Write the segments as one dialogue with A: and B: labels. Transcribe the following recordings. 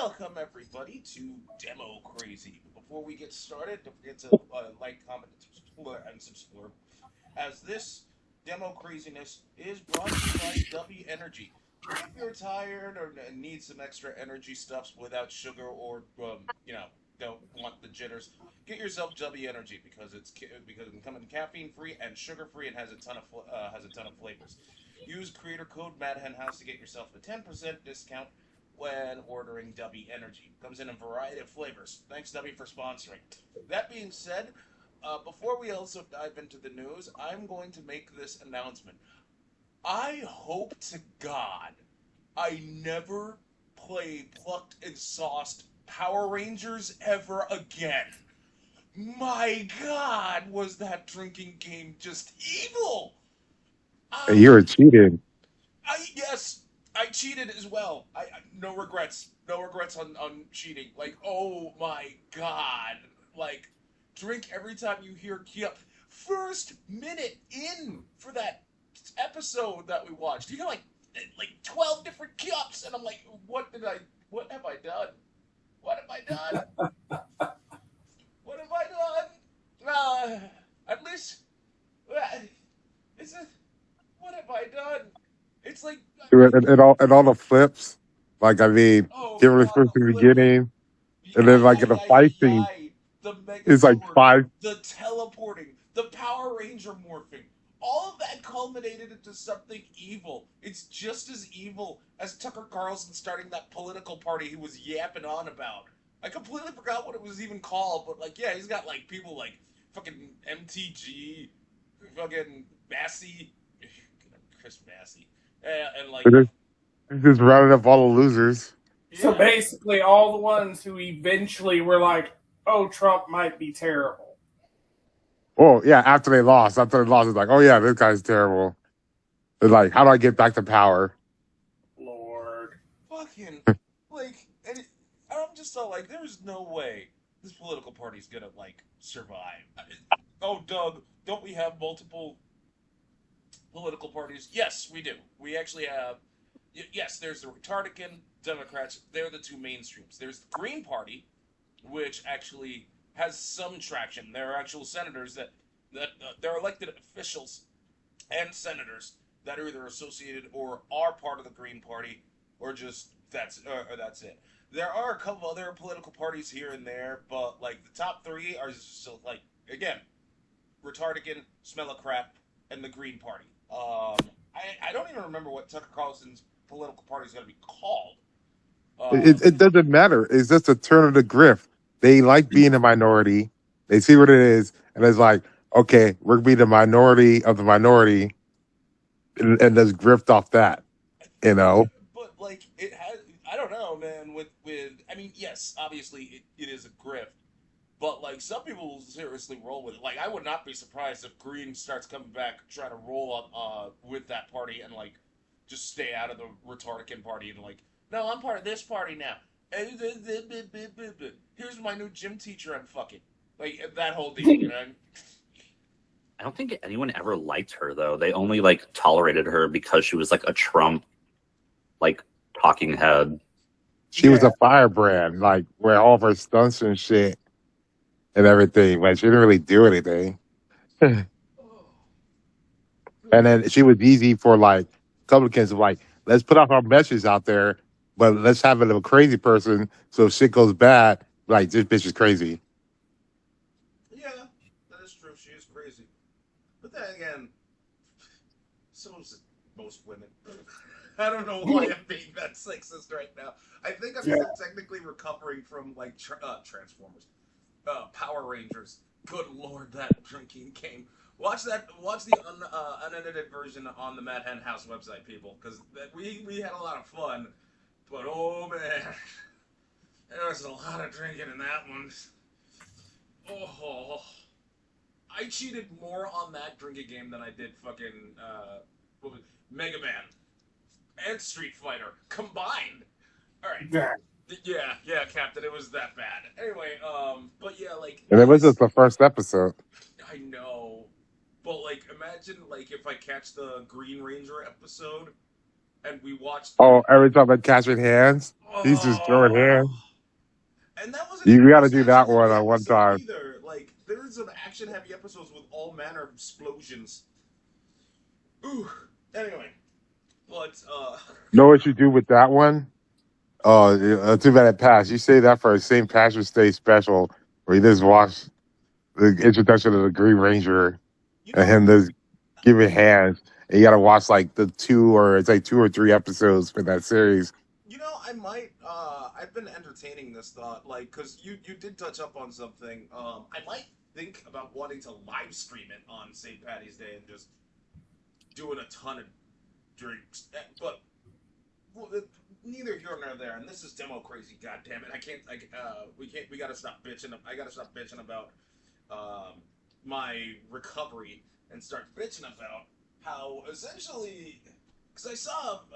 A: Welcome everybody to Demo Crazy. Before we get started, don't forget to like, comment, and subscribe. As this demo craziness is brought to you by W Energy. If you're tired or need some extra energy stuffs without sugar or don't want the jitters, get yourself W Energy because it's coming caffeine free and sugar free and has a ton of flavors. Use creator code MadHenHouse to get yourself a 10% discount when ordering W Energy. Comes in a variety of flavors. Thanks W for sponsoring. That being said, before we also dive into the news, I'm going to make this announcement. I hope to God I never play Plucked and Sauced Power Rangers ever again. My God, was that drinking game just evil?
B: You
A: I,
B: were cheating.
A: yes, I cheated as well. No regrets, no regrets on cheating. Like, oh my God, like drink every time you hear Kia. First minute in for that episode that we watched, you got like 12 different Kiops, and I'm like, what have I done? What have I done? What have I done? At least, uh, is it? What have I done? It's like,
B: And all the flips. Like I mean,
A: oh
B: give it
A: God,
B: first
A: the
B: in the
A: flipping,
B: beginning, and then
A: ay
B: like in
A: ay
B: the
A: ay
B: fight
A: ay
B: scene,
A: ay, the
B: it's like
A: Megazord,
B: five.
A: the teleporting, the Power Ranger morphing. All of that culminated into something evil. It's just as evil as Tucker Carlson starting that political party he was yapping on about. I completely forgot what it was even called, but like, yeah, he's got like people like fucking MTG, fucking Massey, Chris Massey, and like,
B: It's just rounding up all the losers.
C: So
A: yeah,
C: basically, all the ones who eventually were like, "Oh, Trump might be terrible."
B: Oh yeah, after they lost, it's like, oh yeah, this guy's terrible. It's like, how do I get back to power?
C: Lord,
A: fucking like, and I'm just all like, there's no way this political party's gonna like survive. Oh, Doug, don't we have multiple political parties? Yes, we do. We actually have. Yes, there's the Republican Democrats. They're the two mainstreams. There's the Green Party, which actually has some traction. There are actual senators that they're elected officials and senators that are either associated or are part of the Green Party, or just or that's it. There are a couple other political parties here and there, but like the top three are still like, again, Retardigan, Smell of Crap, and the Green Party. I don't even remember what Tucker Carlson's political party is going to be called.
B: It doesn't matter. It's just a turn of the grift. They like being a minority. They see what it is, and it's like, okay, we're gonna be the minority of the minority, and let's grift off that. You
A: Yeah,
B: know,
A: but like it has. I don't know, man. With I mean, yes, obviously it is a grift, but like some people will seriously roll with it. Like I would not be surprised if Green starts coming back, trying to roll up with that party and like just stay out of the Retardican party and like, no, I'm part of this party now. Here's my new gym teacher. I'm fucking like that whole deal. You know.
D: I don't think anyone ever liked her though. They only like tolerated her because she was like a Trump like talking head.
B: she was
A: Yeah.
B: a firebrand, like where all of her stunts and shit and everything, but she didn't really do anything. And then she was easy for like Republicans of like, let's put off our message out there, but let's have it of a crazy person. So if shit goes bad, like this bitch is crazy.
A: Yeah, that is true. She is crazy. But then again, so is most women. I don't know why I'm being that sexist right now. I think I'm
C: yeah,
A: still technically recovering from like Transformers, Power Rangers. Good lord, that drinking game. Watch that. Watch the unedited version on the Mad Hen House website, people, because we had a lot of fun. But oh man, there was a lot of drinking in that one. Oh, I cheated more on that drinking game than I did fucking what was it? Mega Man and Street Fighter combined. All right.
C: yeah.
A: Yeah, yeah, Captain. It was that bad. Anyway, but yeah, like
B: And it was just
A: yes,
B: the first episode.
A: I know, but like imagine like if I catch the Green Ranger episode and we watched.
B: Oh, every time I catching hands, he's just throwing hands.
A: Oh, and that wasn't
B: You
A: even the
B: got to
A: most
B: do that
A: action-heavy
B: one on one
A: episode
B: time.
A: either. Like, there's some action-heavy episodes with all manner of explosions. Ooh. Anyway, but
B: Know what you do with that one? Oh, too bad it passed. You say that for a St. Patrick's Day special where you just watch the introduction of the Green Ranger
A: you
B: and
A: know,
B: him just giving hands. And you got to watch like two or 3 episodes for that series.
A: I might. I've been entertaining this thought, like, because you did touch up on something. I might think about wanting to live stream it on St. Patty's Day and just doing a ton of drinks. But well, neither here nor there. And this is demo crazy. God damn it! I can't. We can't. We gotta stop bitching. I gotta stop bitching about my recovery and start bitching about how essentially. Because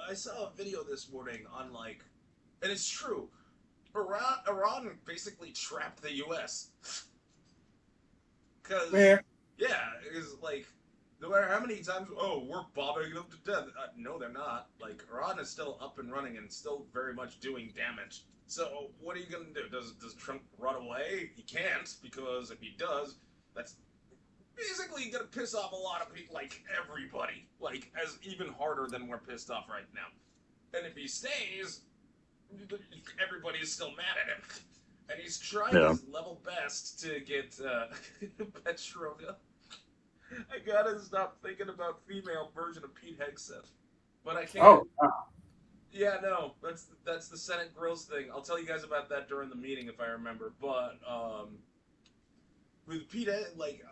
A: I saw a video this morning on like, and it's true. Iran basically trapped the U.S. Because
C: Yeah.
A: it's like no matter how many times, oh, we're bombing them to death. No, they're not. Like, Iran is still up and running and still very much doing damage. So what are you gonna do? Does Trump run away? He can't, because if he does, that's basically gonna piss off a lot of people, like everybody, like as even harder than we're pissed off right now. And if he stays, everybody is still mad at him, and he's trying his level best to get Petrova. I gotta stop thinking about female version of Pete Hegseth, but I can't.
C: Oh,
A: Yeah, no, that's the Senate Grills thing. I'll tell you guys about that during the meeting if I remember. But with Pete, like,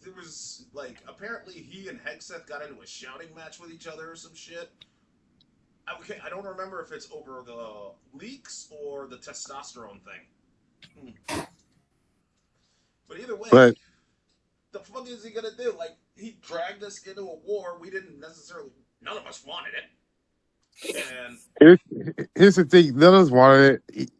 A: there was like apparently he and Hegseth got into a shouting match with each other or some shit. Okay, I don't remember if it's over the leaks or the testosterone thing. But either way,
B: But
A: the fuck is he gonna do? Like, he dragged us into a war we didn't necessarily. None of us wanted it. And
B: here's the thing: none of us wanted it.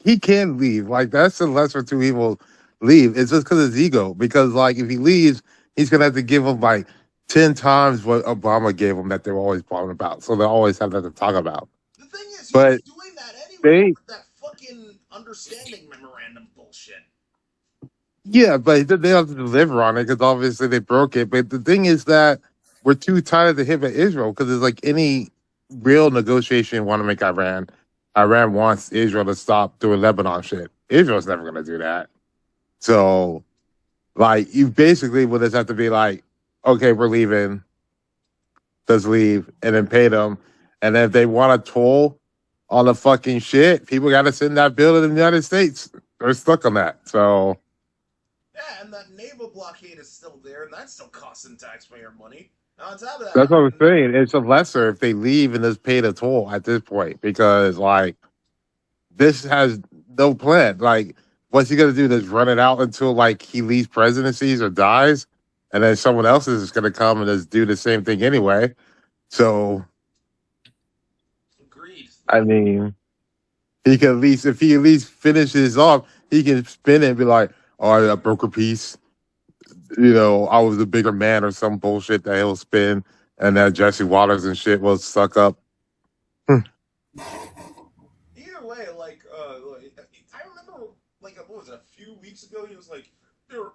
B: He can leave. Like that's the lesser two evil. Leave. It's just because of his ego. Because like if he leaves, he's gonna have to give him like 10 times what Obama gave him that they were always talking about. So they always have that to talk about.
A: the thing is, he
B: But
A: was doing that anyway
B: they,
A: with that fucking understanding memorandum bullshit.
B: yeah, but they have to deliver on it because obviously they broke it. But the thing is that we're too tired to hit at Israel because it's like any real negotiation want to make Iran. Iran wants Israel to stop doing Lebanon shit. Israel's never gonna do that. So, like, you basically would just have to be like, okay, we're leaving. Let's leave, and then pay them. And then if they want a toll on the fucking shit, people got to send that bill to the United States. They're stuck on that. So,
A: Yeah, and that naval blockade is still there, and that's still costing taxpayer money. And on top of that,
B: that's what I'm saying. It's a lesser if they leave and just pay the toll at this point because, like, this has no plan. Like, what's he gonna do? Just run it out until like he leaves presidencies or dies, and then someone else is gonna come and just do the same thing anyway. So,
A: agreed.
B: I mean, he can at least if he at least finishes off, he can spin it and be like, "Oh, I broke a piece." I was a bigger man or some bullshit that he'll spin, and that Jesse Waters and shit will suck up.
A: Either way, like, I remember, like, what was it, a few weeks ago, he was like,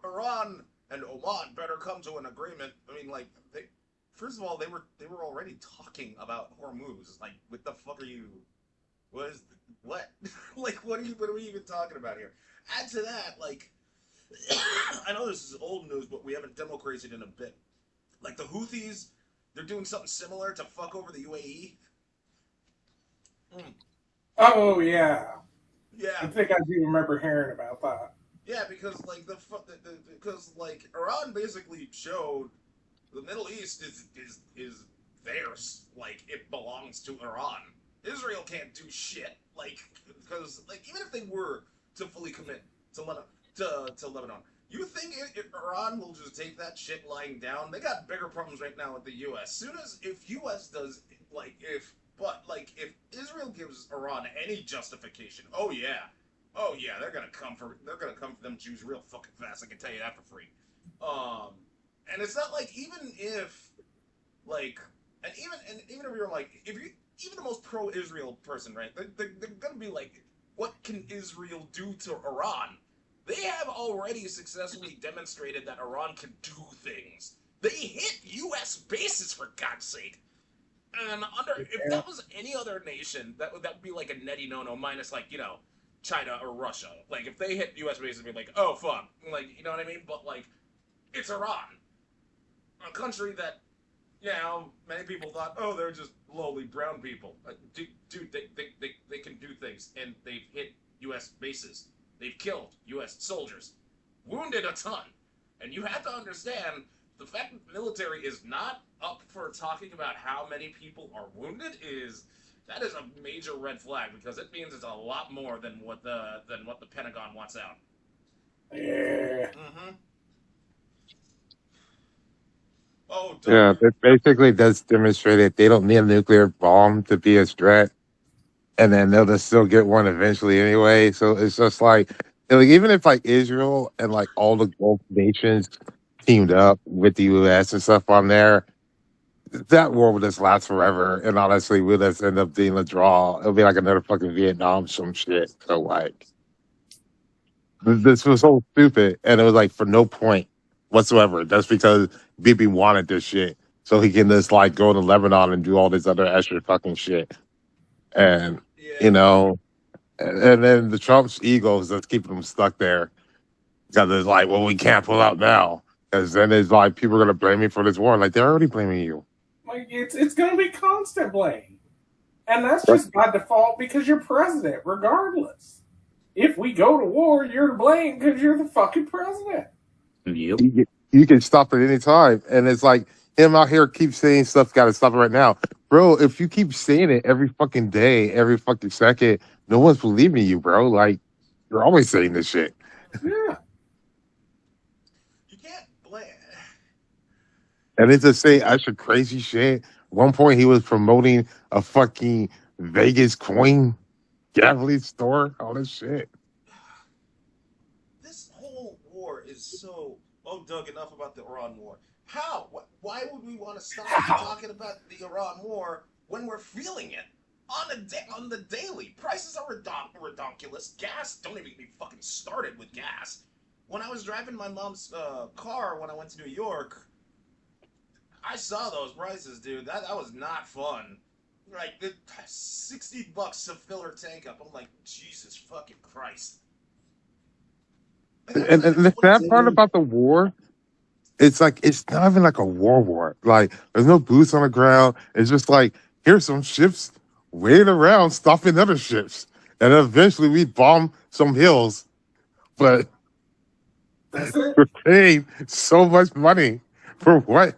A: Iran and Oman better come to an agreement. I mean, like, first of all, they were already talking about Hormuz. Like, what the fuck are you? What? Like, what are we even talking about here? Add to that, like, I know this is old news, but we haven't democrated in a bit. Like, the Houthis, they're doing something similar to fuck over the UAE.
C: oh yeah. I
A: Yeah,
C: think I do remember hearing about that.
A: yeah, because like because like Iran basically showed the Middle East is theirs. Like, it belongs to Iran. Israel can't do shit. Like, because like even if they were to fully commit to Lebanon, you think Iran will just take that shit lying down? They got bigger problems right now with the U.S. Soon as if U.S. does if Israel gives Iran any justification, oh yeah, they're gonna come for them Jews real fucking fast. I can tell you that for free. And it's not like even if like and even if you're like if you even the most pro-Israel person, right? They're gonna be like, what can Israel do to Iran? They have already successfully demonstrated that Iran can do things. They hit U.S. bases, for God's sake. And if that was any other nation, that would be like a netty no-no, minus like, China or Russia. Like, if they hit U.S. bases, it'd be like, oh, fuck. Like, you know what I mean? But, like, it's Iran. A country that, many people thought, oh, they're just lowly brown people. Dude, they can do things, and they've hit U.S. bases. They've killed U.S. soldiers, wounded a ton. And you have to understand, the fact that the military is not up for talking about how many people are wounded that is a major red flag, because it means it's a lot more than what the Pentagon wants out.
C: Yeah.
A: Mm-hmm. Oh,
B: Yeah, it basically does demonstrate that they don't need a nuclear bomb to be a threat, and then they'll just still get one eventually anyway. So it's just like even if like Israel and like all the Gulf nations teamed up with the U.S. and stuff on there, that war would just last forever. And honestly, we'll just end up being a draw. It'll be like another fucking Vietnam, some shit. So like, this was so stupid, and it was like for no point whatsoever. That's because Bibi wanted this shit, so he can just like go to Lebanon and do all this other extra fucking shit. And and then the Trump's egos that's keeping them stuck there, because it's like, well, we can't pull out now, because then it's like people are gonna blame me for this war. Like, they're already blaming you.
C: Like, it's going to be constant blame. And that's just by default because you're president, regardless. If we go to war, you're to blame because you're the fucking president.
D: Yep.
B: You can stop at any time. And it's like, him out here keeps saying stuff, gotta stop it right now. Bro, if you keep saying it every fucking day, every fucking second, no one's believing you, bro. Like, you're always saying this shit.
C: Yeah.
A: You can't blame.
B: And it's just saying extra crazy shit. One point, he was promoting a fucking Vegas coin gambling store, all this shit.
A: This whole war is so... Oh, Doug, enough about the Iran war. How? Why would we want to stop talking about the Iran war when we're feeling it on the daily? Prices are redonkulous. Gas, don't even get me fucking started with gas. When I was driving my mom's car when I went to New York, I saw those prices, dude. That was not fun. Like, $60 to fill her tank up. I'm like, Jesus fucking Christ.
B: And the sad part about the war, it's like, it's not even like a war. Like, there's no boots on the ground. It's just like, here's some ships waiting around stopping other ships. And eventually we bomb some hills. But we're paying so much money for what?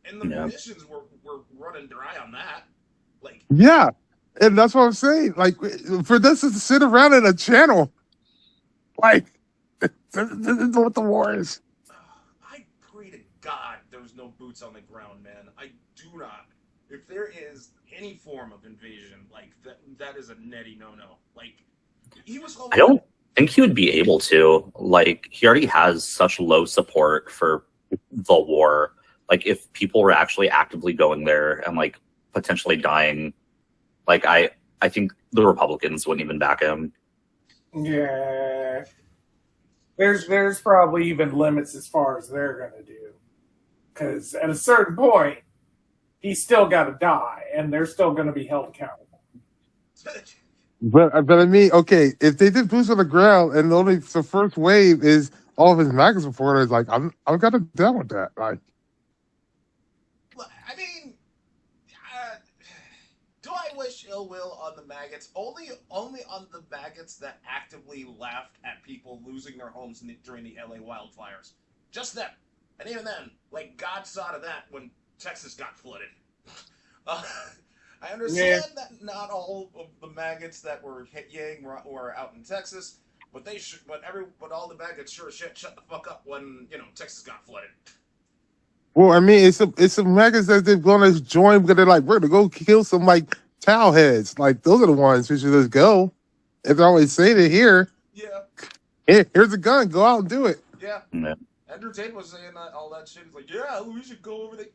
A: And the munitions were running dry on that. Like,
B: yeah. And that's what I'm saying. Like, for this to sit around in a channel, like, this is what the war is.
A: I pray to God there's no boots on the ground, man. I do not. If there is any form of invasion, like, that is a netty no-no. Like, he was...
D: I don't think he would be able to. Like, he already has such low support for the war. Like, if people were actually actively going there and, like, potentially dying, like, I think the Republicans wouldn't even back him.
C: Yeah. There's probably even limits as far as they're going to do. Because at a certain point, he's still got to die, and they're still going to be held accountable.
B: But I mean, okay, if they did boots on the ground, and only the first wave is all of his MAGA supporters, like, I'm kind of down with that. Like,
A: I mean, do I wish ill will on the maggots? Only on the maggots that actively laughed at people losing their homes during the LA wildfires. Just them. And even then, like, God saw to that when Texas got flooded. I understand that not all of the maggots that were hit were out in Texas, but all the maggots sure shit shut the fuck up when, Texas got flooded.
B: well, I mean, it's some maggots that they're going to join because they're like, we're going to go kill some, like, towel heads. Like, those are the ones who should just go. If they're always saying it here,
A: Yeah.
B: here's a gun, go out and do it.
A: Yeah.
D: Yeah.
A: Andrew Tate was saying all that shit. He's like, yeah, we should go over there.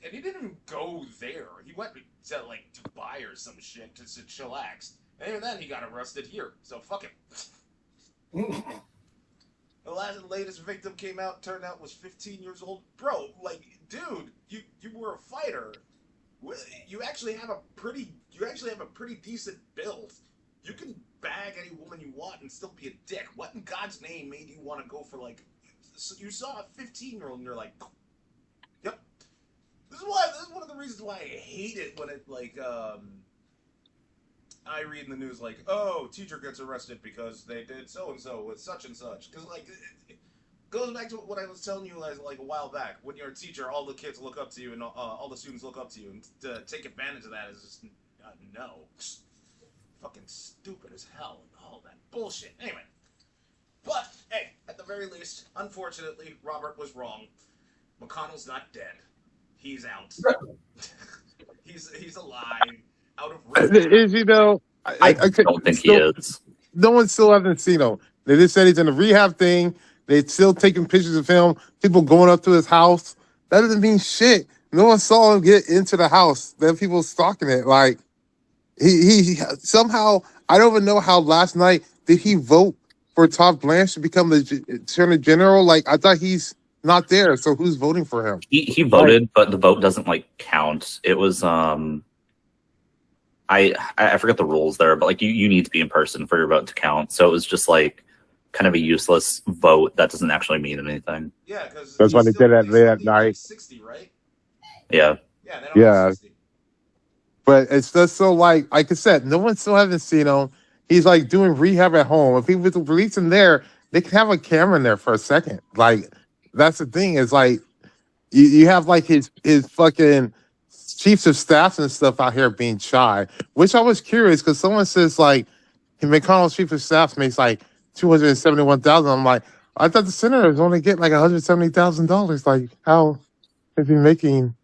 A: And he didn't even go there. He went to like Dubai or some shit to chillax. And even then, he got arrested here. So fuck him. The latest victim came out, turned out was 15 years old. Bro, like, dude, you were a fighter. You actually have a pretty decent build. You can bag any woman you want and still be a dick. What in God's name made you want to go for like? You saw a 15-year-old and you're like, yep. This is one of the reasons why I hate it when it like I read in the news like, oh, teacher gets arrested because they did so and so with such and such. Because like it goes back to what I was telling you like a while back. When you're a teacher, all the kids look up to you and all the students look up to you, and to take advantage of that is just no, fucking stupid as hell and all that bullshit. Anyway, but hey, at the very least, unfortunately, Robert was wrong. McConnell's not dead. He's out. he's alive. Out of rehab.
B: Is
D: I don't think he is.
B: No one still hasn't seen him. They just said he's in a rehab thing. They're still taking pictures of him. People going up to his house. That doesn't mean shit. No one saw him get into the house. There are people stalking it. Like he somehow, I don't even know how last night did he vote for Todd Blanche to become the Attorney General. Like I thought he's not there. So who's voting for him?
D: He voted, but the vote doesn't like count. It was I forget the rules there, but like you need to be in person for your vote to count. So it was just like kind of a useless vote that doesn't actually mean anything.
A: Yeah, because
B: That's why they did that late at night.
A: 60, right?
D: Yeah.
A: Yeah, they don't have 60.
B: But it's just so like I said, no one still hasn't seen him. He's like doing rehab at home. If he was released him there, they could have a camera in there for a second. Like that's the thing. Is like you have like his fucking chiefs of staffs and stuff out here being shy, which I was curious because someone says like McConnell's chief of staff makes like $271,000. I'm like, I thought the senators only get like $170,000. Like, how is he making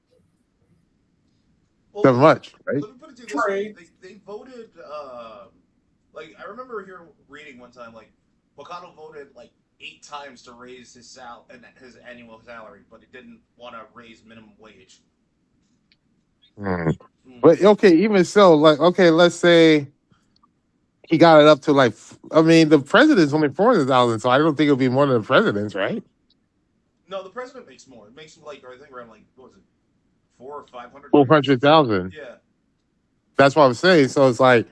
B: that much? Right?
A: Let me put it to you this way: they voted. Like I remember here reading one time, like McConnell voted like 8 times to raise his annual salary, but he didn't want to raise minimum wage.
B: But okay, even so, like, okay, let's say he got it up to like, I mean, the president's only 400,000, so I don't think it'll be more than the president's, right?
A: No, the president makes more. It makes like I think around like what was it, 400 or 500?
B: 400,000.
A: Yeah,
B: That's what I'm saying. So it's like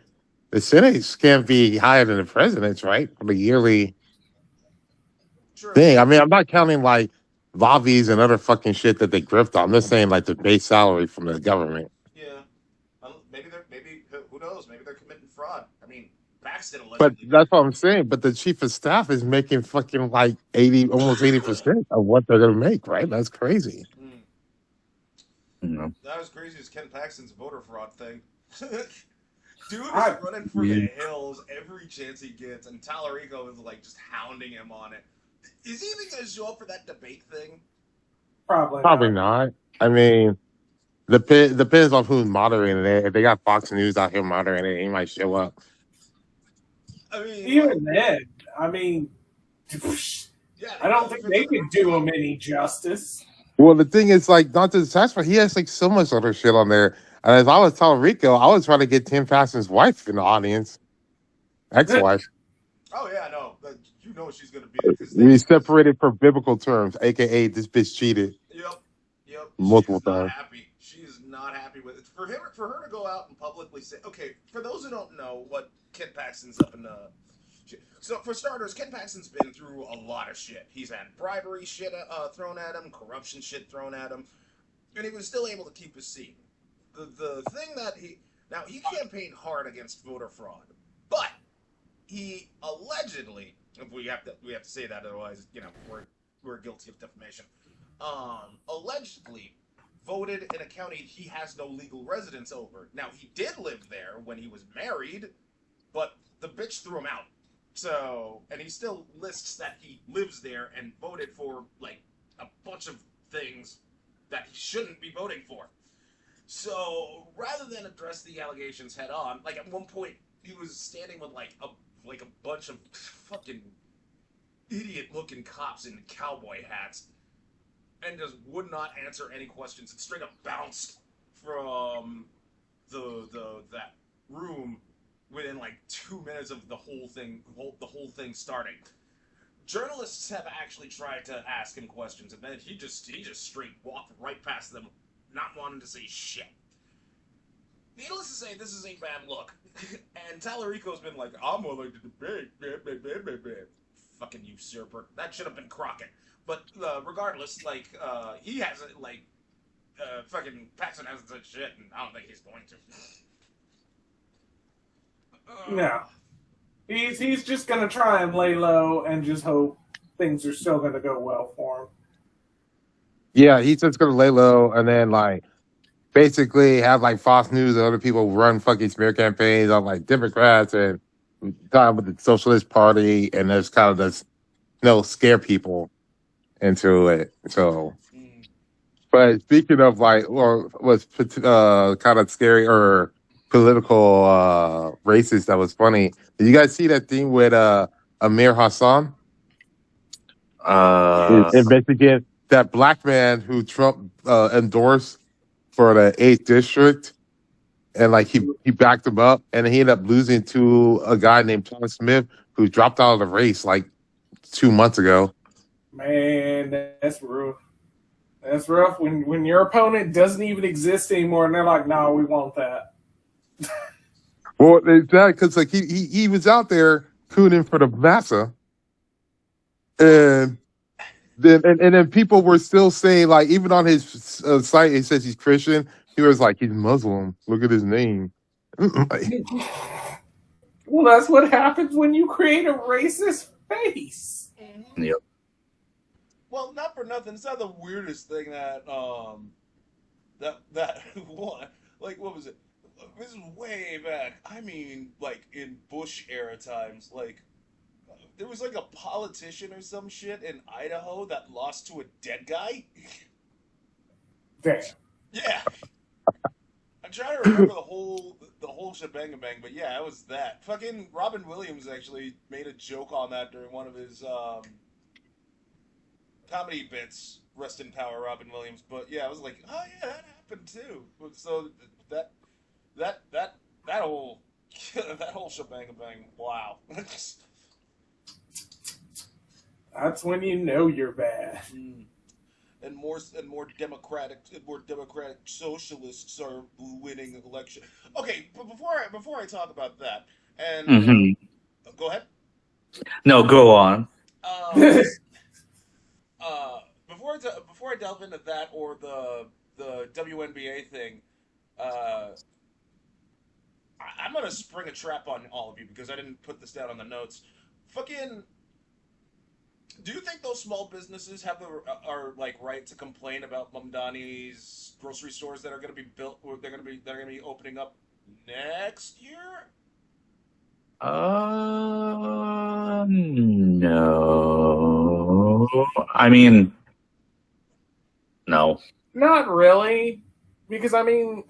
B: the Senate's can't be higher than the president's, right? For the yearly
A: true.
B: thing. I mean, I'm not counting like lobbies and other fucking shit that they grift on. I'm just saying like the base salary from the government.
A: Yeah, maybe who knows? Maybe they're committing fraud. I mean, Paxton allegedly.
B: But that's what I'm saying. But the chief of staff is making fucking like 80, almost 80% of what they're gonna make, right? That's crazy.
A: Not as crazy as Ken Paxton's voter fraud thing. Dude is running for the hills every chance he gets, and Tallarico is like just hounding him on it. Is he even going to show up for that debate thing?
B: Probably not. I mean, depends on who's moderating it. If they got Fox News out here moderating it, he might show up.
A: I mean,
C: even then, I mean,
A: yeah,
C: I don't think they can do him any justice.
B: Well, the thing is, like, not just the tax, but he has like so much other shit on there. And if I was Tallarico, I was trying to get Tim Paxton's wife in the audience, ex-wife.
A: Oh yeah, no, but you know she's gonna be there.
B: We separated for biblical terms, aka this bitch cheated.
A: Yep.
B: Multiple
A: She's not
B: times.
A: happy. She is not happy with it. For her to go out and publicly say, okay, for those who don't know what Ken Paxton's up in the. So for starters, Ken Paxton's been through a lot of shit. He's had bribery shit thrown at him, corruption shit thrown at him, and he was still able to keep his seat. The thing that he campaigned hard against voter fraud, but he allegedly, we have to say that, otherwise we're guilty of defamation. Allegedly voted in a county he has no legal residence over. Now he did live there when he was married, but the bitch threw him out. So, and he still lists that he lives there and voted for like a bunch of things that he shouldn't be voting for. So rather than address the allegations head on, like at one point he was standing with like a bunch of fucking idiot-looking cops in cowboy hats and just would not answer any questions. It straight up bounced from that room within like 2 minutes of the whole thing starting. Journalists have actually tried to ask him questions, and then he just straight walked right past them, not wanting to say shit. Needless to say, this is a bad look. And Tallarico's been like, I'm willing to debate. Fucking usurper. That should have been Crockett. But regardless, like, he hasn't, like, fucking Paxson hasn't said shit, and I don't think he's going to.
C: No. He's just gonna try and lay low and just hope things are still gonna go well for him.
B: Yeah, he's just gonna lay low and then like basically have like Fox News and other people run fucking smear campaigns on like Democrats and talking with the Socialist Party, and just kind of just scare people into it. So, but speaking of like, or what's kind of scary or political racist that was funny. Did you guys see that thing with Amir Hassan? In Michigan, that black man who Trump endorsed for the 8th district, and like he backed him up, and he ended up losing to a guy named Thomas Smith who dropped out of the race like 2 months ago.
C: Man, that's rough. That's rough when your opponent doesn't even exist anymore, and they're like, "No, we want that."
B: Well, it's that because like he was out there cooning for the massa, and then people were still saying, like, even on his site it says he's Christian. He was like, he's Muslim. Look at his name.
C: Well, that's what happens when you create a racist face.
D: Yep.
A: Well, not for nothing. It's not the weirdest thing that that what, like, what was it? This is way back. I mean, like in Bush era times. Like, there was like a politician or some shit in Idaho that lost to a dead guy.
C: Damn.
A: Yeah. I'm trying to remember the whole shebang bang, but yeah, it was that. Fucking Robin Williams actually made a joke on that during one of his comedy bits. Rest in power, Robin Williams. But yeah, I was like, oh yeah, that happened too. So that whole that whole shebang bang. Wow.
C: That's when you know you're bad.
A: And more democratic socialists are winning election. Okay, but before I talk about that, and go ahead.
D: No, go on.
A: Before I delve into that or the WNBA thing, I'm gonna spring a trap on all of you because I didn't put this down on the notes. Fucking. Do you think those small businesses are like right to complain about Mamdani's grocery stores that are going to be built, or they're going to be opening up next year?
D: No. I mean, no.
C: Not really, because I mean,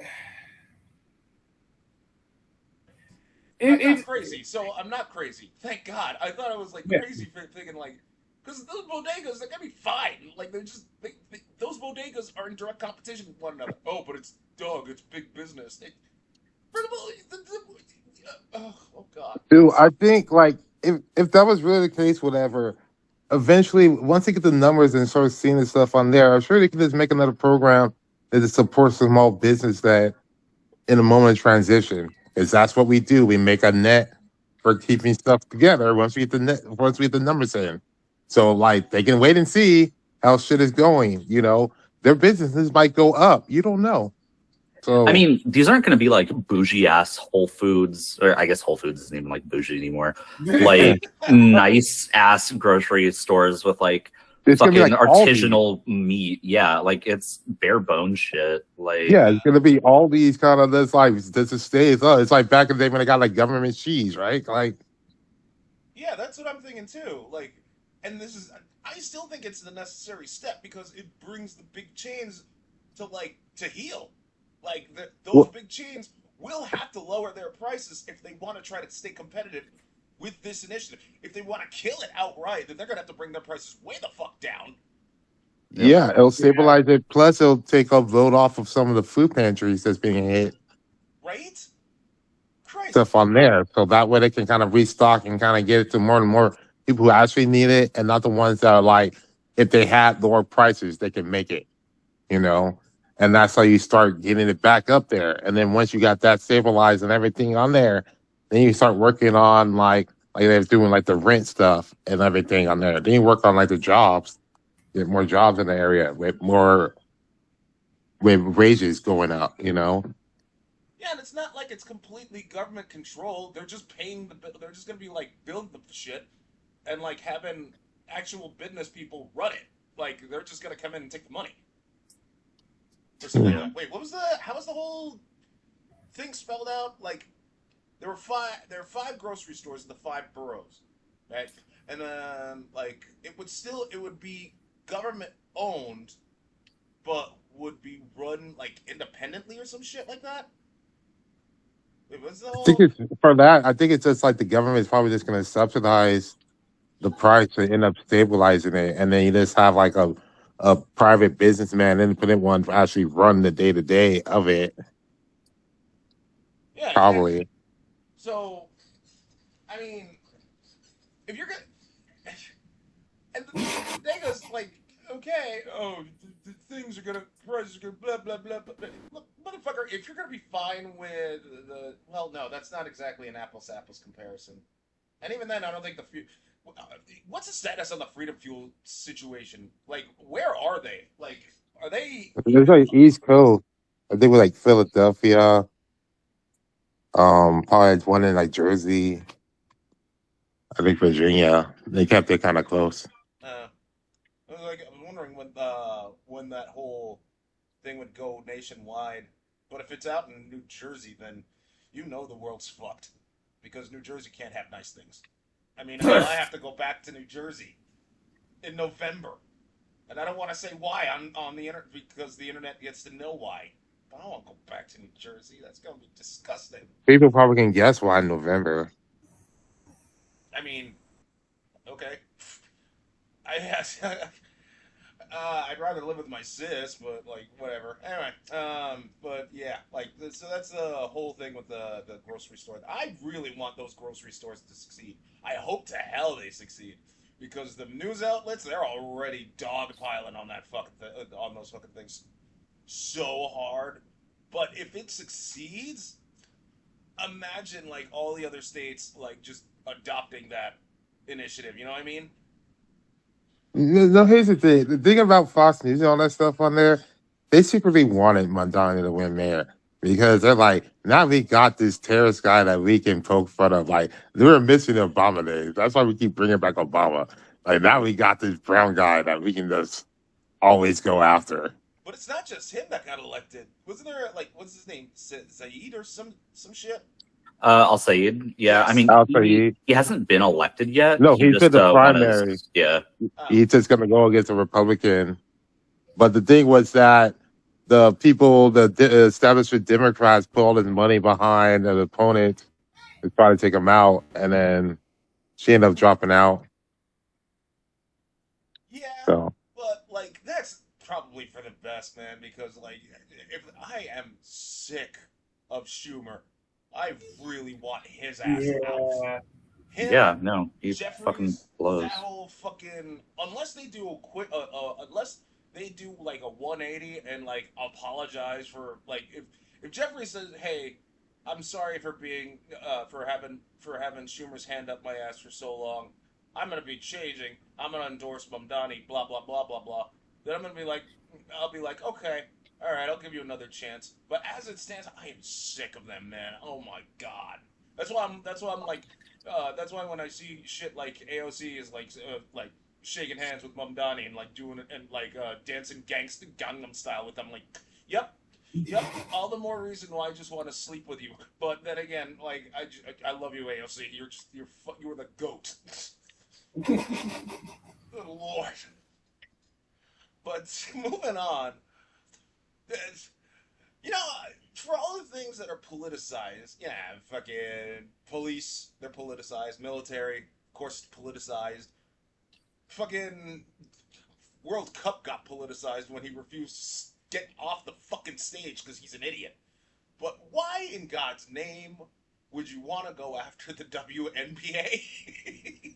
A: I'm not crazy, so I'm not crazy. Thank God. I thought I was like crazy for thinking like. Because those bodegas, they're gonna be fine. Like those bodegas are in direct competition with one another. Oh, but it's big business. Oh God.
B: Dude, I think like if that was really the case, whatever. Eventually, once they get the numbers and start seeing the stuff on there, I'm sure they can just make another program that supports the small business that in a moment of transition. Because that's what we do. We make a net for keeping stuff together once we get the numbers in. So, like, they can wait and see how shit is going. You know, their businesses might go up. You don't know. So,
D: I mean, these aren't going to be like bougie ass Whole Foods, or I guess Whole Foods isn't even like bougie anymore. Like nice ass grocery stores with like
B: it's
D: fucking
B: gonna be like
D: artisanal meat. Yeah, like it's bare bone shit. Like,
B: yeah, it's gonna be all these kind of this stays. Oh, it's like back in the day when they got like government cheese, right? Like,
A: yeah, that's what I'm thinking too. Like. And I still think it's the necessary step because it brings the big chains to heal. Like those big chains will have to lower their prices if they want to try to stay competitive with this initiative. if they want to kill it outright, then they're gonna have to bring their prices way the fuck down,
D: Yep.
B: Yeah, it'll
C: Yeah.
B: stabilize it. Plus, it'll take a load off of some of the food pantries that's being hit
A: right? Christ,
B: stuff on there. So that way they can kind of restock and kind of get it to more and more people who actually need it and not the ones that are like, if they had lower prices, they can make it, you know? And that's how you start getting it back up there. And then once you got that stabilized and everything on there, then you start working on like they're doing like the rent stuff and everything on there. Then you work on like the jobs, get more jobs in the area with wages going up, you know?
A: yeah, and it's not like it's completely government controlled. They're just paying the. They're just gonna be like building the shit and like having actual business people run it. Like they're just gonna come in and take the money or something like that. Wait, what was the? How was the whole thing spelled out? Like there were five. There are five grocery stores in the five boroughs, right? And then like it would be government owned, but would be run like independently or some shit like that. Wait, what's the
B: I think
A: whole?
B: it's for that. I think it's just like the government is probably just going to subsidize the price to end up stabilizing it, and then you just have like a private businessman, independent one, to actually run the day to day of it.
A: Yeah, exactly.
B: Probably.
A: So, I mean, if you're gonna, and the thing is like, okay, oh, things are gonna prices are gonna blah blah blah. Look, motherfucker, if you're gonna be fine with the, well, no, that's not exactly an apples to apples comparison. And even then, I don't think what's the status on the Freedom Fuel situation? Like, where are they? Like, are they
B: There's like East Coast. I think with like Philadelphia. Probably had one in like Jersey. I think Virginia. They kept it kind of close.
A: Uh, I was wondering when that whole thing would go nationwide. But if it's out in New Jersey, then you know the world's fucked because New Jersey can't have nice things. I mean, hell, I have to go back to New Jersey in November, and I don't want to say why on the internet because the internet gets to know why. But I don't want to go back to New Jersey. That's gonna be disgusting.
B: People probably can guess why in November.
A: I mean, okay. I I'd rather live with my sis, but like whatever. Anyway, but yeah, like so that's the whole thing with the grocery store. I really want those grocery stores to succeed. I hope to hell they succeed because the news outlets they're already dogpiling on that on those fucking things so hard. But if it succeeds, imagine like all the other states like just adopting that initiative. You know what I mean?
B: No, here's the thing. The thing about Fox News and all that stuff on there, they secretly wanted Mondani to win mayor because they're like, now we got this terrorist guy that we can poke fun of. Like, they were missing the Obama days. That's why we keep bringing back Obama. Like, now we got this brown guy that we can just always go after.
A: But it's not just him that got elected. Wasn't there like what's his name, Zaid or some shit?
D: I'll say it. Yeah, I
A: Yes.
D: mean,
B: I'll tell you.
D: he hasn't been elected yet.
B: No,
D: He
B: he's
D: just
B: in the
D: won
B: primary.
D: his, yeah.
B: He's just going to go against a Republican. But the thing was that the establishment Democrats put all this money behind an opponent to try to take him out, and then she ended up dropping out.
A: Yeah,
B: So
A: but like that's probably for the best, man. Because like, if I am sick of Schumer, I really want his ass out.
C: Yeah.
A: Him,
D: Yeah, no, he fucking
A: Jeffries,
D: blows.
A: that whole fucking unless they do a quick, unless they do like a 180 and like apologize for like if Jeffries says, hey, I'm sorry for being for having Schumer's hand up my ass for so long. I'm gonna be changing. I'm gonna endorse Mamdani. Blah blah blah blah blah. Then I'm gonna be like, I'll be like, okay, all right, I'll give you another chance. But as it stands, I am sick of them, man. Oh my god. That's why I'm. That's why I'm like. That's why when I see shit like AOC is like shaking hands with Mamdani and like doing it and like dancing gangsta Gangnam style with them, like, yep, yep. All the more reason why I just want to sleep with you. But then again, like I love you, AOC. You're the goat. Good lord. But moving on, you know, for all the things that are politicized, yeah, fucking police, they're politicized, military, of course, politicized. Fucking World Cup got politicized when he refused to get off the fucking stage because he's an idiot. But why in God's name would you want to go after the WNBA?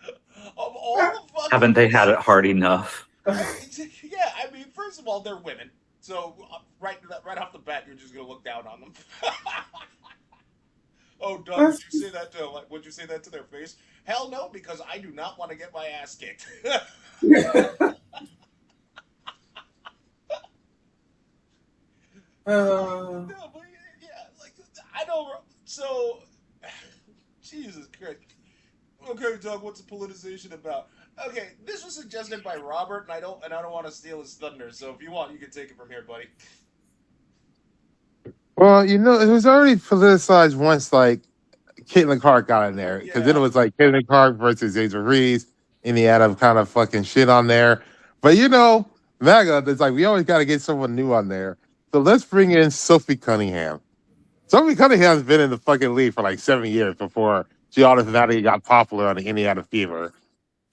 A: Of all the fucking
D: Haven't they had it hard enough?
A: yeah, I mean, first of all, they're women, so right off the bat, you're just gonna look down on them. Oh, Doug, would you say that to would you say that to their face? Hell no, because I do not want to get my ass kicked. No, but yeah, like I don't. So, Jesus Christ. Okay, Doug, what's the politicization about? Okay, this was suggested by Robert, and I don't want to steal his thunder. So if you want, you can take it from here, buddy.
B: Well, you know, it was already politicized once, like Caitlin Clark got in there, because then it was like Caitlin Clark versus Asia Reese, Indiana kind of fucking shit on there. But you know, MAGA, it's like we always got to get someone new on there. So let's bring in Sophie Cunningham. Sophie Cunningham's been in the fucking league for like 7 years before she automatically got popular on the Indiana Fever.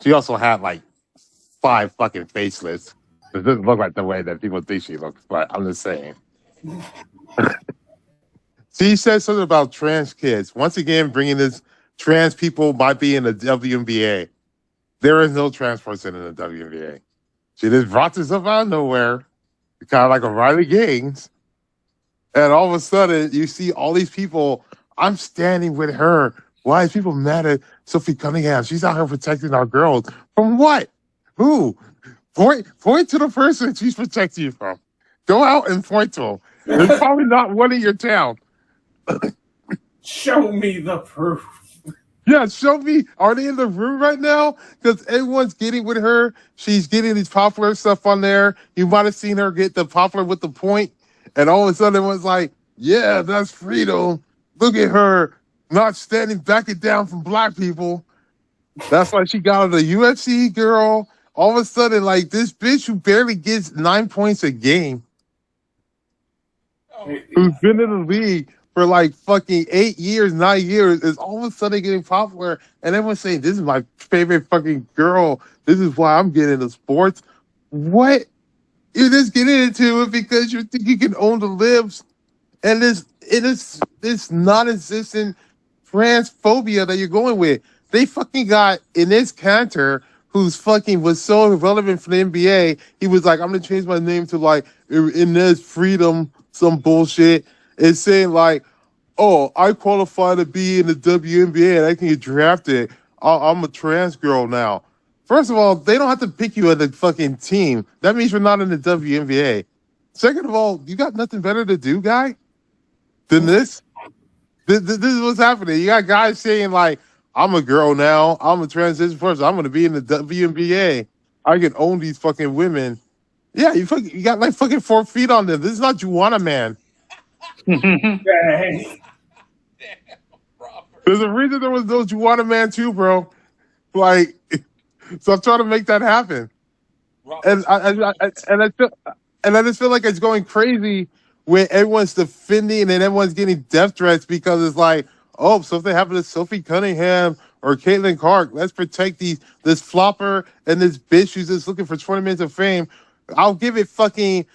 B: She also had like 5 fucking facelifts. It doesn't look like the way that people think she looks, but I'm just saying. She said something about trans kids. Once again, bringing this trans people might be in the WNBA. There is no trans person in the WNBA. She just brought this up out of nowhere, kind of like a Riley Gaines. And all of a sudden, you see all these people. I'm standing with her. Why is people mad at Sophie Cunningham? She's out here protecting our girls. From what? Who? Point to the person she's protecting you from. Go out and point to them. There's probably not one in your town.
C: Show me the proof.
B: Yeah, show me. Are they in the room right now? Because everyone's getting with her. She's getting these popular stuff on there. You might have seen her get the popular with the point. And all of a sudden, everyone's like, yeah, that's freedom. Look at her not standing, backing down from black people. That's why she got the UFC girl. All of a sudden, like, this bitch who barely gets 9 points a game, who's been in the league for like fucking 8 years, 9 years, is all of a sudden getting popular. And everyone's saying, this is my favorite fucking girl. This is why I'm getting into sports. What? You're just getting into it because you think you can own the libs. And this non-existent transphobia that you're going with. They fucking got Ines Cantor, who's fucking was so irrelevant for the NBA. He was like, I'm gonna change my name to like Ines Freedom, some bullshit. And saying like, oh, I qualify to be in the WNBA and I can get drafted. I'm a trans girl now. First of all, they don't have to pick you as a fucking team. That means you're not in the WNBA. Second of all, you got nothing better to do, guy, than this. This is what's happening. You got guys saying like, I'm a girl now. I'm a transition person. I'm going to be in the WNBA. I can own these fucking women. Yeah, you got like fucking 4 feet on them. This is not Juana Man.
C: Dang.
B: There's a reason there was no Juana Man too, bro. Like, so I'm trying to make that happen. And I just feel like it's going crazy when everyone's defending and everyone's getting death threats because it's like, oh, something happened to Sophie Cunningham or Caitlin Clark. Let's protect this flopper and this bitch who's just looking for 20 minutes of fame. I'll give it fucking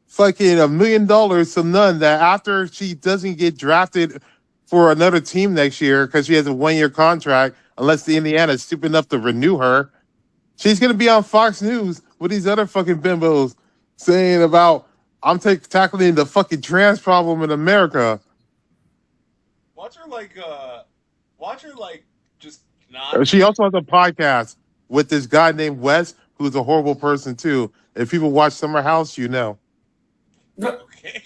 B: $1 million to none that after she doesn't get drafted for another team next year because she has a 1-year contract, unless the Indiana is stupid enough to renew her, she's going to be on Fox News with these other fucking bimbos saying about, I'm tackling the fucking trans problem in America.
A: Watch her like just not.
B: She also has a podcast with this guy named Wes, who's a horrible person too. If people watch Summer House, you know.
A: Okay.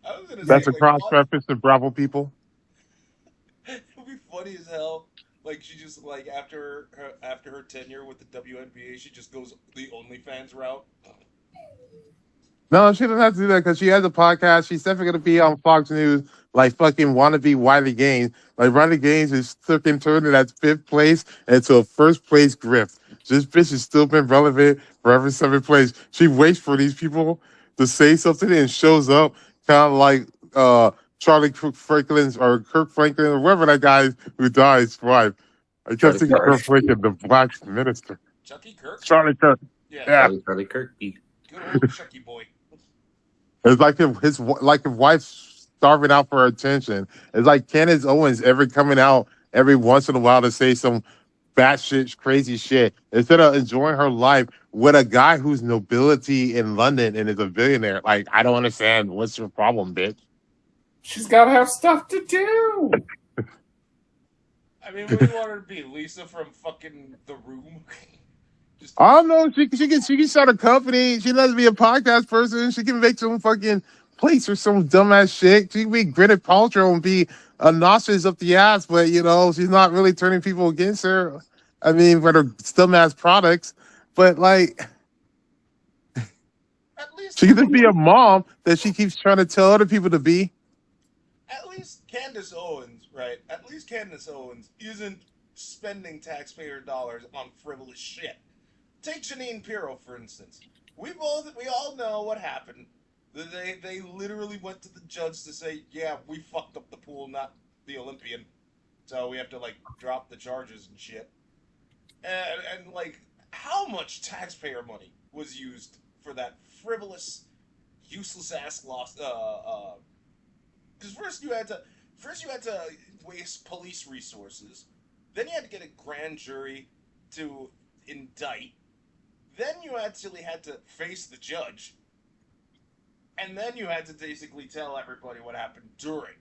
A: I was gonna
B: That's
A: say,
B: a cross reference to Bravo people.
A: It would be funny as hell. Like she just like after her tenure with the WNBA, she just goes the OnlyFans route.
B: No, she doesn't have to do that because she has a podcast. She's definitely going to be on Fox News like fucking wannabe Wiley Gaines. Like Riley Gaines is fucking turning at 5th place into a 1st place grift. This bitch has still been relevant for every 7th place. She waits for these people to say something and shows up kind of like Charlie Kirk Franklin or whoever that guy who dies wife. I kept
D: Charlie
B: thinking
D: Kirk.
B: Corporation of the Black Minister.
A: Chucky Kirk?
B: Charlie Kirk.
A: Yeah.
B: Yeah.
D: Charlie Kirk.
A: Good old Chucky boy.
B: It's like if his wife's starving out for attention. It's like Candace Owens ever coming out every once in a while to say some batshit crazy shit instead of enjoying her life with a guy who's nobility in London and is a billionaire. Like, I don't understand. What's your problem, bitch?
C: She's got to have stuff to do.
A: I mean, what do you want her to be? Lisa from fucking The Room? Just
B: I don't know. She can start a company. She doesn't be a podcast person. She can make some fucking plates or some dumbass shit. She can be Gwyneth Paltrow and be obnoxious up the ass, but you know she's not really turning people against her. I mean, for her dumbass products, but like
A: at least
B: she can just be a mom that she keeps trying to tell other people to be.
A: At least Candace Owens, right? At least Candace Owens isn't spending taxpayer dollars on frivolous shit. Take Janine Pirro, for instance. We all know what happened. They literally went to the judge to say, yeah, we fucked up the pool, not the Olympian. So we have to, like, drop the charges and shit. And like, how much taxpayer money was used for that frivolous, useless ass loss? Because first you had to waste police resources, then you had to get a grand jury to indict, then you actually had to face the judge, and then you had to basically tell everybody what happened during.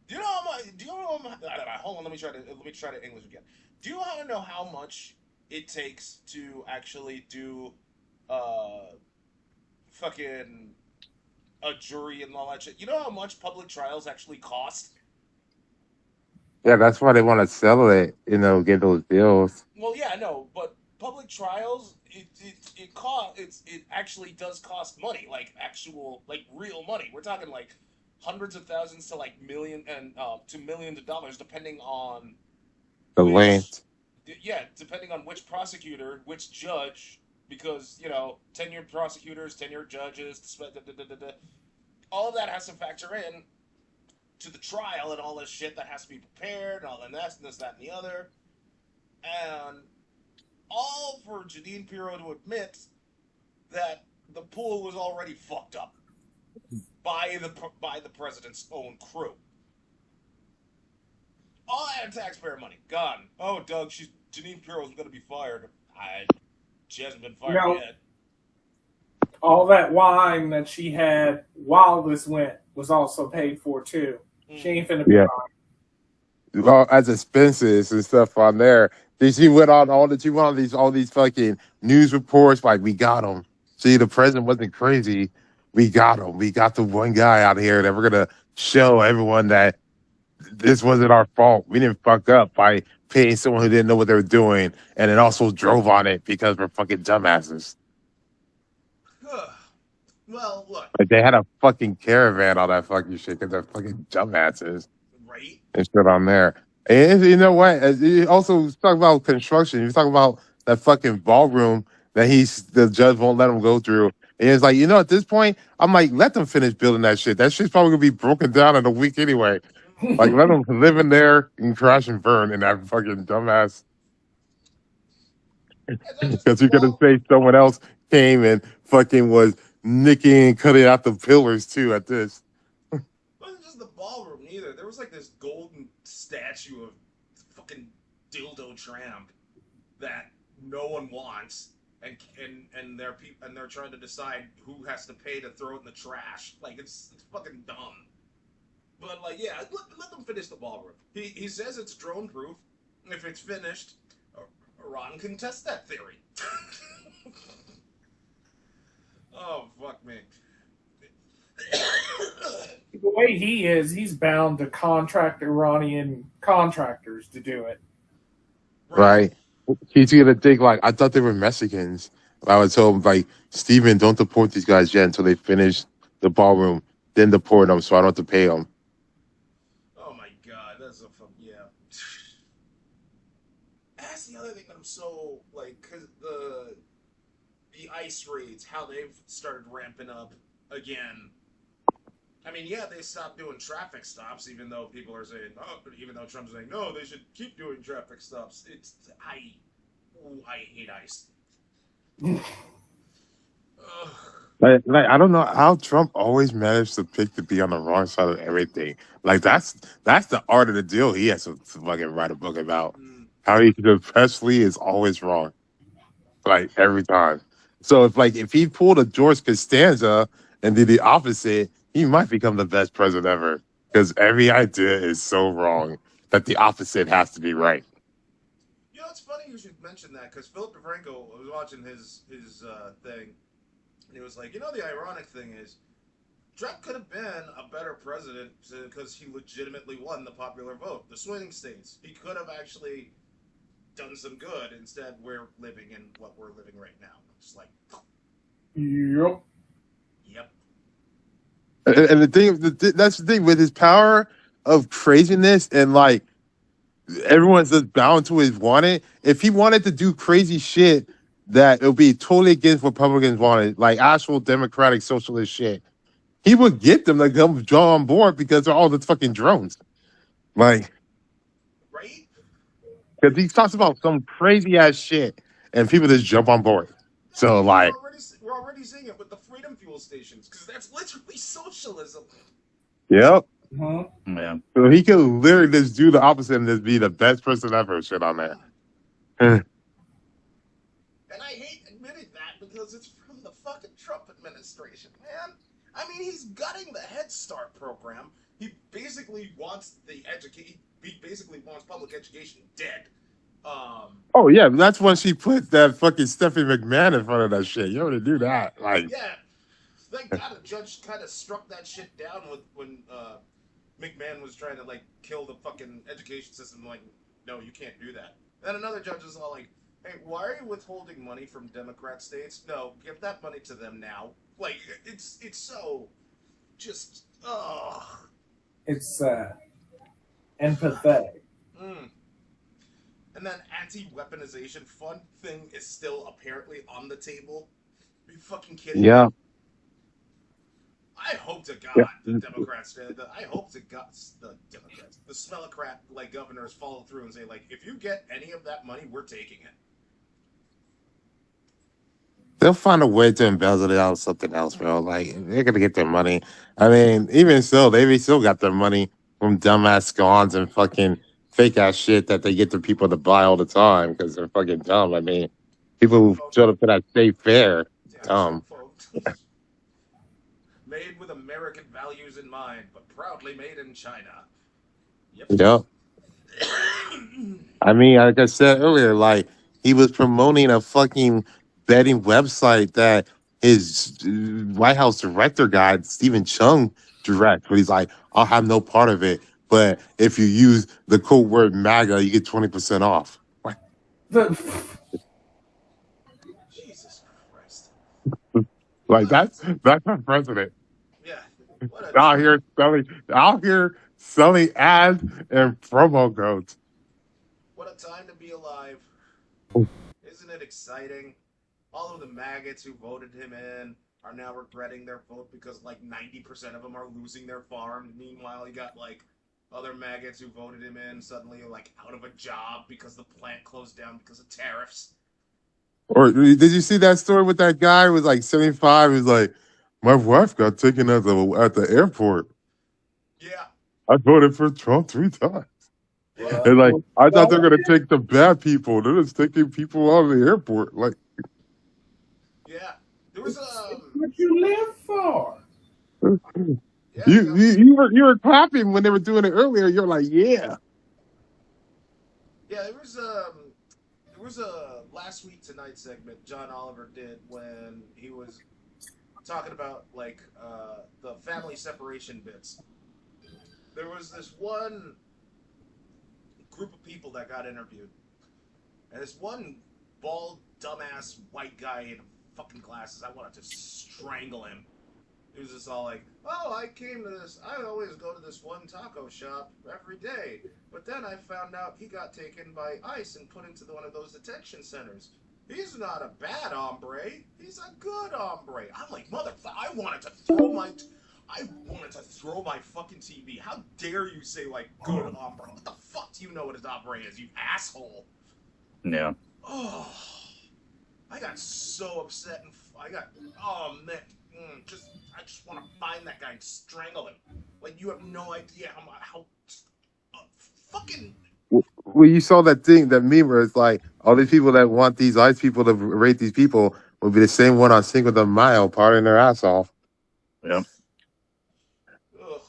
A: Do you know how much? Hold on, let me try to English again. Do you want to know how much it takes to actually do fucking a jury and all that shit? You know how much public trials actually cost?
B: Yeah, that's why they want to settle it. You know, get those deals.
A: Well, yeah, no, but public trials, it actually does cost money, like actual, like real money. We're talking like hundreds of thousands to like to millions of dollars, depending on
B: The
A: which,
B: length.
A: yeah, depending on which prosecutor, which judge, because you know, tenured prosecutors, tenured judges, all of that has to factor in to the trial and all this shit that has to be prepared and all this, that, and the other. And all for Janine Pirro to admit that the pool was already fucked up by the president's own crew. All that taxpayer money gone. Oh, Doug, Janine Pirro's going to be fired. She hasn't been fired yet.
C: All that wine that she had while this went was also paid for too. She ain't finna be buying.
B: Well, as expenses and stuff on there. She went on all these fucking news reports like we got him. See, the president wasn't crazy. We got him. We got the one guy out here that we're gonna show everyone that this wasn't our fault. We didn't fuck up by paying someone who didn't know what they were doing, and then also drove on it because we're fucking dumbasses.
A: Well, look.
B: Like they had a fucking caravan, all that fucking shit, because they're fucking dumbasses.
A: Right?
B: And shit on there. And you know what? You also talk about construction. You talk about that fucking ballroom that the judge won't let him go through. And it's like, you know, at this point, I'm like, let them finish building that shit. That shit's probably gonna be broken down in a week anyway. Like, let them live in there and crash and burn in that fucking dumbass. Because you're gonna say someone else came and fucking was nicking and cutting out the pillars too at this.
A: It wasn't just the ballroom either. There was like this golden statue of fucking dildo tramp that no one wants, and they're trying to decide who has to pay to throw it in the trash. Like it's fucking dumb. But like, yeah, let them finish the ballroom. He says it's drone proof. If it's finished, Iran can test that theory. Oh fuck me.
C: The way he is, he's bound to contract Iranian contractors to do it.
B: Right. He's gonna think like, I thought they were Mexicans. I would tell him like, Steven, don't deport these guys yet until they finish the ballroom. Then deport them so I don't have to pay them.
A: Oh my god, that's a fun, yeah. That's the other thing that I'm so like, cause the ICE raids, how they've started ramping up again. I mean, yeah, they stopped doing traffic stops, even though people are saying, oh, but even though Trump's saying, no, they should keep doing traffic stops. I hate ICE. Ugh.
B: Like I don't know how Trump always managed to pick to be on the wrong side of everything. Like that's the art of the deal. He has to fucking write a book about
A: Mm.
B: how he the Presley is always wrong, like every time. So if he pulled a George Costanza and did the opposite, he might become the best president ever. Because every idea is so wrong that the opposite has to be right.
A: You know, it's funny you should mention that because Philip DeFranco was watching his thing, and he was like, you know, the ironic thing is, Trump could have been a better president because he legitimately won the popular vote, the swing states. He could have actually done some good. Instead, we're living in what we're living right now. It's like,
C: Yep.
A: yep.
B: And that's the thing with his power of craziness and like everyone's just bound to his wanted. If he wanted to do crazy shit that it would be totally against what Republicans wanted, like actual democratic socialist shit, he would get them to come draw on board because they're all the fucking drones. Like,
A: Right?
B: because he talks about some crazy ass shit and people just jump on board. So
A: Yeah,
B: like,
A: we're already seeing it with the freedom fuel stations because that's literally socialism.
B: yep.
C: Huh?
D: Yeah.
B: So he could literally just do the opposite and just be the best person ever. Shit on that.
A: And I hate admitting that because it's from the fucking Trump administration, man. I mean, he's gutting the Head Start program. He basically wants He basically wants public education dead.
B: Oh yeah, that's when she put that fucking Stephanie McMahon in front of that shit. You already do that. Like,
A: Yeah, thank God a judge kind of struck that shit down when McMahon was trying to like kill the fucking education system. Like, no, you can't do that. And another judge is all like, "Hey, why are you withholding money from Democrat states? No, give that money to them now." Like, it's so just
C: It's sad and pathetic.
A: Mm. And then anti-weaponization fund thing is still apparently on the table. Are you fucking kidding
B: yeah,
A: me? I hope to God
B: yeah.
A: the Democrats, I hope to God the Democrats, the smellocrat like governors follow through and say like, if you get any of that money, we're taking it.
B: They'll find a way to embezzle it out of something else, bro. Like they're gonna get their money. I mean, even so, they still got their money from dumbass scones and fucking fake ass shit that they get the people to buy all the time because they're fucking dumb. I mean, people
A: Trump
B: who
A: vote.
B: showed up to that state fair,
A: Yeah,
B: dumb.
A: Trump vote. Made with American values in mind, but proudly made in China. Yep.
B: Yeah. I mean, like I said earlier, like he was promoting a fucking betting website that his White House director guy, Stephen Chung, directs, but he's like, I'll have no part of it. But if you use the code word MAGA, you get 20% off. What?
A: Jesus Christ.
B: Like that's our president.
A: Yeah. What a
B: Out here selling ads and promo codes.
A: what a time to be alive. Isn't it exciting? All of the maggots who voted him in are now regretting their vote because like 90% of them are losing their farm. Meanwhile, you got like other maggots who voted him in suddenly like out of a job because the plant closed down because of tariffs.
B: Or did you see that story with that guy who was like 75? He's like, my wife got taken at the airport.
A: Yeah.
B: I voted for Trump 3 times.
A: Yeah.
B: And like, I thought they were gonna take the bad people. They're just taking people out of the airport. Like,
A: Yeah. There was
C: What you live for?
A: yeah,
B: you were clapping when they were doing it earlier. You're like, yeah.
A: yeah, there was a last week tonight segment John Oliver did when he was talking about like the family separation bits. There was this one group of people that got interviewed, and this one bald, dumbass white guy in fucking glasses. I wanted to strangle him. He was just all like, "Oh, I came to this. I always go to this one taco shop every day, but then I found out he got taken by ICE and put into one of those detention centers. He's not a bad hombre. He's a good hombre." I'm like, motherfucker! I wanted to throw my fucking TV. How dare you say, like, good opera? What the fuck do you know what an opera is, you asshole?
D: Yeah.
A: Oh, I got so upset and oh man, I just want to find that guy and strangle him. Like, you have no idea how fucking.
B: Well, you saw that meme where it's like all these people that want these ice people to rate these people will be the same one on Cinco de Mayo partying their ass off.
D: Yeah.
A: Ugh.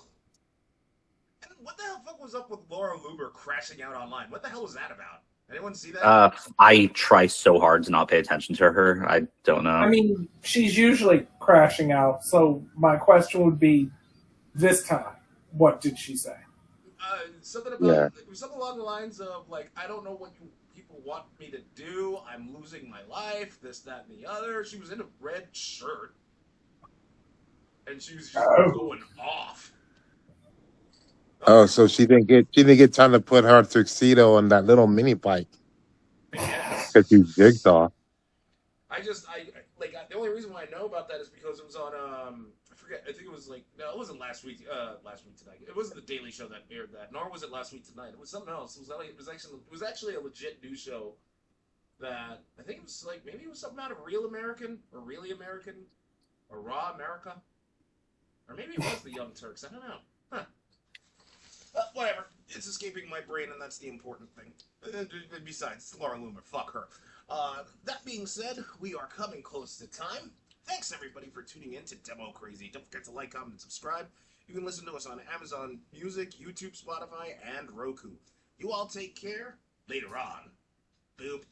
A: And what the hell fuck was up with Laura Luber crashing out online? What the hell was that about? Anyone see that?
D: I try so hard to not pay attention to her. I don't know.
C: I mean, she's usually crashing out. So my question would be, this time, what did she say?
A: Something about something along the lines of, like, I don't know what you people want me to do. I'm losing my life. This, that, and the other. She was in a red shirt, and she was just going off.
B: Oh, so she didn't get time to put her tuxedo on that little mini bike.
A: Yes.
B: Because she's jigsaw.
A: The only reason why I know about that is because it was on I forget. I think it was like, no, it wasn't last week tonight. It wasn't the Daily Show that aired that, nor was it last week tonight. It was something else. It was actually a legit news show that I think it was like, maybe it was something out of Real American or Really American or Raw America, or maybe it was the Young Turks. I don't know. Huh. Whatever. It's escaping my brain, and that's the important thing. Besides, Laura Loomer, fuck her. That being said, we are coming close to time. Thanks, everybody, for tuning in to Demo Crazy. Don't forget to like, comment, and subscribe. You can listen to us on Amazon Music, YouTube, Spotify, and Roku. You all take care. Later on. Boop.